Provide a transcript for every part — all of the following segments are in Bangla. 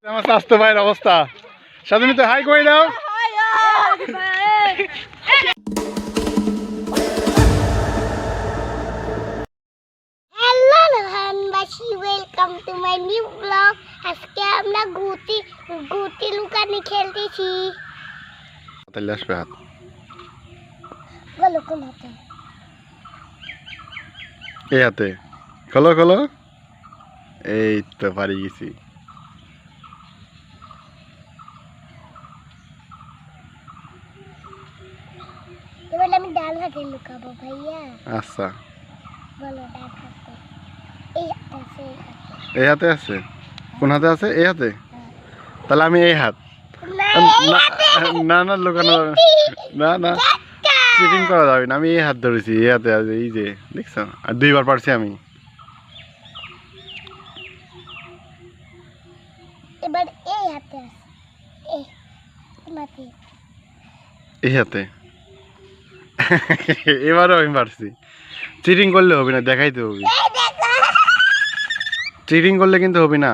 আমার স্বাস্থ্য ভাইয়ের অবস্থা সাথে তো হাই করে দাও। Welcome to my new blog. আজকে আমরা গুটি লুকানি খেলতেছি। তাহলে আসবে হাত গলো কোন হাতে? এই হাতে। খোলো খোলো। এই তো পারি গেছি। এবার আমি ডান হাতে লুকাবো ভাইয়া। আচ্ছা বলো ডান হাতে। এই হাতে আছে, এই হাতে আছে। কোন হাতে আছে? এই হাতে। তাহলে আমি এই হাত। না না লুকানো যাবে না, না চিটিং করা যাবে না। আমি এই হাত ধরেছি, এই হাতে আছে। এই যে দেখছো, আর দুইবার পারছি আমি। এবার এই হাতে আছে। এই হাতে। এবারও আমি পারছি। চিটিং করলে হবে না, দেখাইতে হবে। চিটিং করলে কিন্তু হবে না।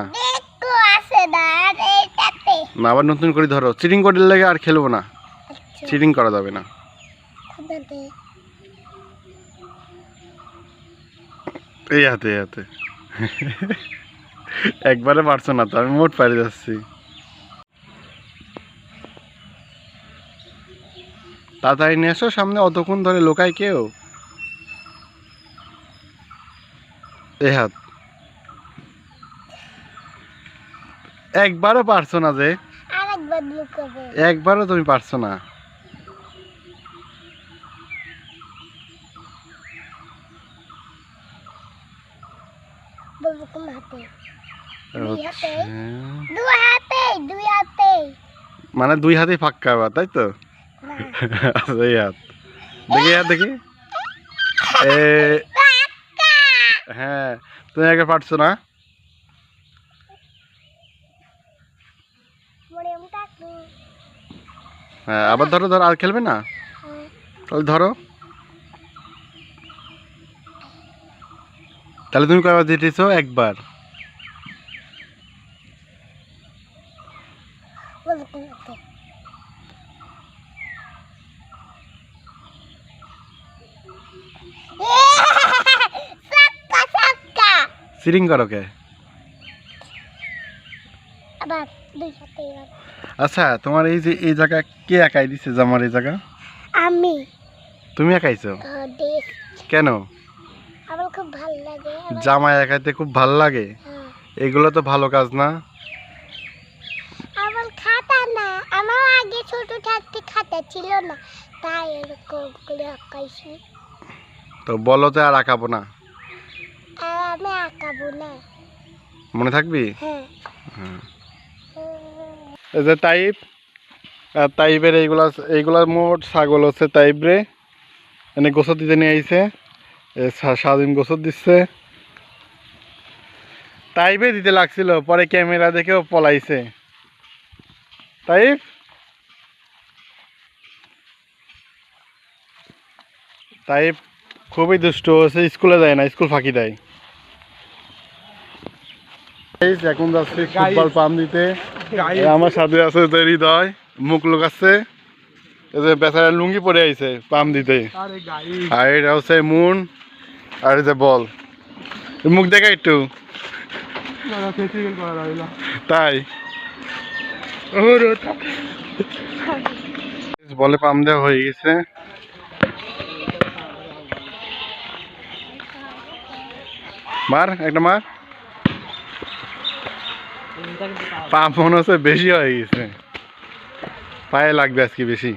না আবার নতুন করে ধরো। চিটিং করলে লাগে আর খেলবো না। চিটিং করা যাবে না। এই হাতে, এই হাতে। একবারে পারছো না তো, আমি মোট পারি যাচ্ছি। তাড়াতাড়ি নিয়ে এসো সামনে, অতক্ষণ ধরে লোকায় কেউ। এই হাত। একবারও পারছো না যে। একবারও তুমি পারছো না। মানে দুই হাতে ফাঁকা আবার, তাই তো? আচ্ছা এই হাত দেখি, হাত দেখি। হ্যাঁ তুমি একবার পারছো না। হ্যাঁ আবার ধরো, ধরো। আর খেলবে না? তাহলে ধরো। তাহলে তুমি কয়বার জিতেছো? একবার। চিটিং করো কে? আচ্ছা তোমার এই যে এই জায়গা কে একাই দিছে? জামার এই জায়গা আমি। তুমি একাইছো? কেন? আমার খুব ভালো লাগে। জামা একাইতে খুব ভালো লাগে? এগুলো তো ভালো কাজ না। আমার খাতা না, আমার আগে ছোট থাকতে খাতা ছিল না, তাই এরকম করে আঁকাইছি। তো বলো যে আর আঁকাবো না। আর আমি আঁকাবো না। মনে থাকবি? হ্যাঁ। এই যে তাইব, তাইবের এইগুলা মোট ছাগল হচ্ছে তাইব রে। এনে গোসর দিতে নিয়ে আইছে। স্বাধীন গোসর দিচ্ছে। তাইবে দিতে লাগছিল, পরে ক্যামেরা দেখেও পলাইছে। তাইব তাইব খুবই দুষ্ট হচ্ছে, স্কুলে যায় না, স্কুল ফাঁকি দেয়। এখন যাচ্ছি ফুটবল পাম্প দিতে। আমার সাথে আছে হৃদয়, মুখ লুকাচ্ছে। বেচারা লুঙ্গি পরে আইছে পাম্প দিতে। আর এটা হচ্ছে মুন, আর এই যে বল। মুখ দেখা একটু। তাই বলে পাম্প দেওয়া হয়ে গেছে। মার একটা মার। পাম্প মনে হচ্ছে বেশি হয়ে গেছে, পায়ে লাগবে আজকে বেশি।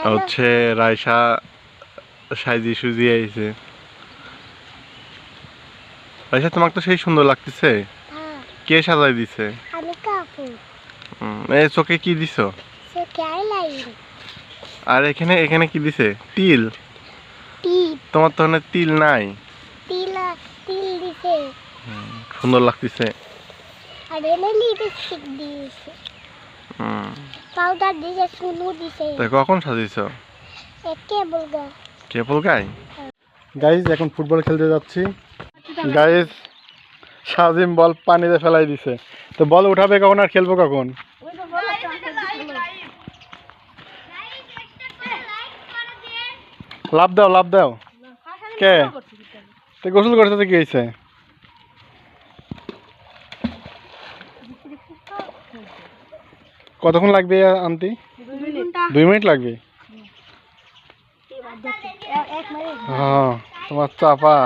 হচ্ছে রায়সা সাইজি সুজি আইছে। রায়সা তোমাকে তো সেই সুন্দর লাগতেছে। কে সাজাই দিছে? এই চোখে কি দিছো? আর এখানে এখানে কি দিছে? তিল। তোমার তো তিল নাই। তিল তিল দিছে সুন্দর লাগতেছে। আর এনে লিপস্টিক দিয়েছে পাউডার দিছে সুনু দিছে তাই কখন সাজিয়েছো? কেবল গা কেবল গাই। গাইজ এখন ফুটবল খেলতে যাচ্ছি। গাইজ সাজিম বল পানিতে ফেলাই দিছে, তো বল উঠাবে কখন আর খেলবো কখন? লাভ দাও লাভ দাও। কে তো গোসল করতে কি হয়েছে? কতক্ষণ লাগবে আনতি? 2 মিনিট লাগবে। হ্যাঁ তোমার চাপা।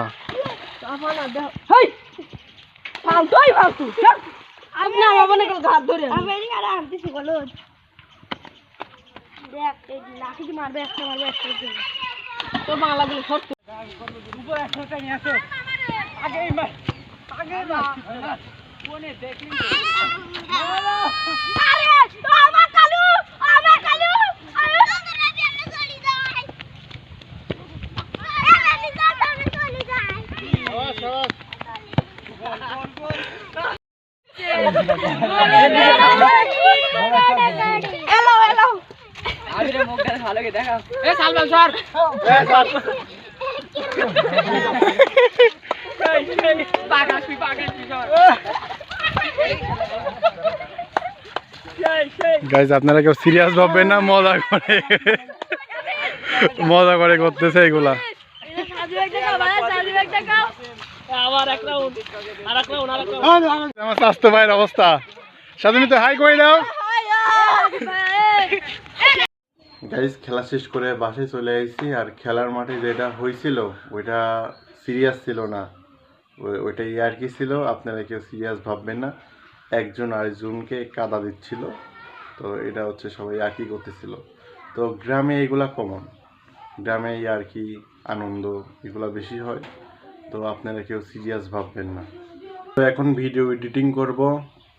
গাইজ আপনারা কেউ সিরিয়াস ভাববেন না, মজা করে করতেছে এগুলা। আমার স্বাস্থ্য ভাইয়ের অবস্থা সাধারণত তো হাই করে দাও। গাইজ খেলা শেষ করে বাসায় চলে আসছি, আর খেলার মাঠে যেটা হয়েছিল ওইটা সিরিয়াস ছিল না, ওইটা ইয়ার্কি ছিল। আপনারা কেউ সিরিয়াস ভাববেন না, একজন আরেকজনকে কাদা দিচ্ছিল, তো এটা হচ্ছে সবাই ইয়ার্কি করতেছিল। তো গ্রামে এগুলা কমন, গ্রামে ইয়ার্কি আনন্দ এগুলা বেশি হয়, তো আপনারা কেউ সিরিয়াস ভাববেন না। তো এখন ভিডিও এডিটিং করব।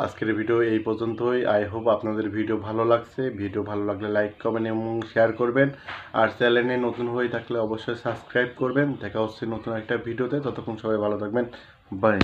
আজকের ভিডিও এই পর্যন্তই। আই হোপ আপনাদের ভিডিও ভালো লাগছে। ভিডিও ভালো লাগলে লাইক কমেন্ট এবং শেয়ার করবেন, আর চ্যানেলে নতুন হয়ে থাকলে অবশ্যই সাবস্ক্রাইব করবেন। দেখা হচ্ছে নতুন একটা ভিডিওতে, ততক্ষণ সবাই ভালো থাকবেন, বাই।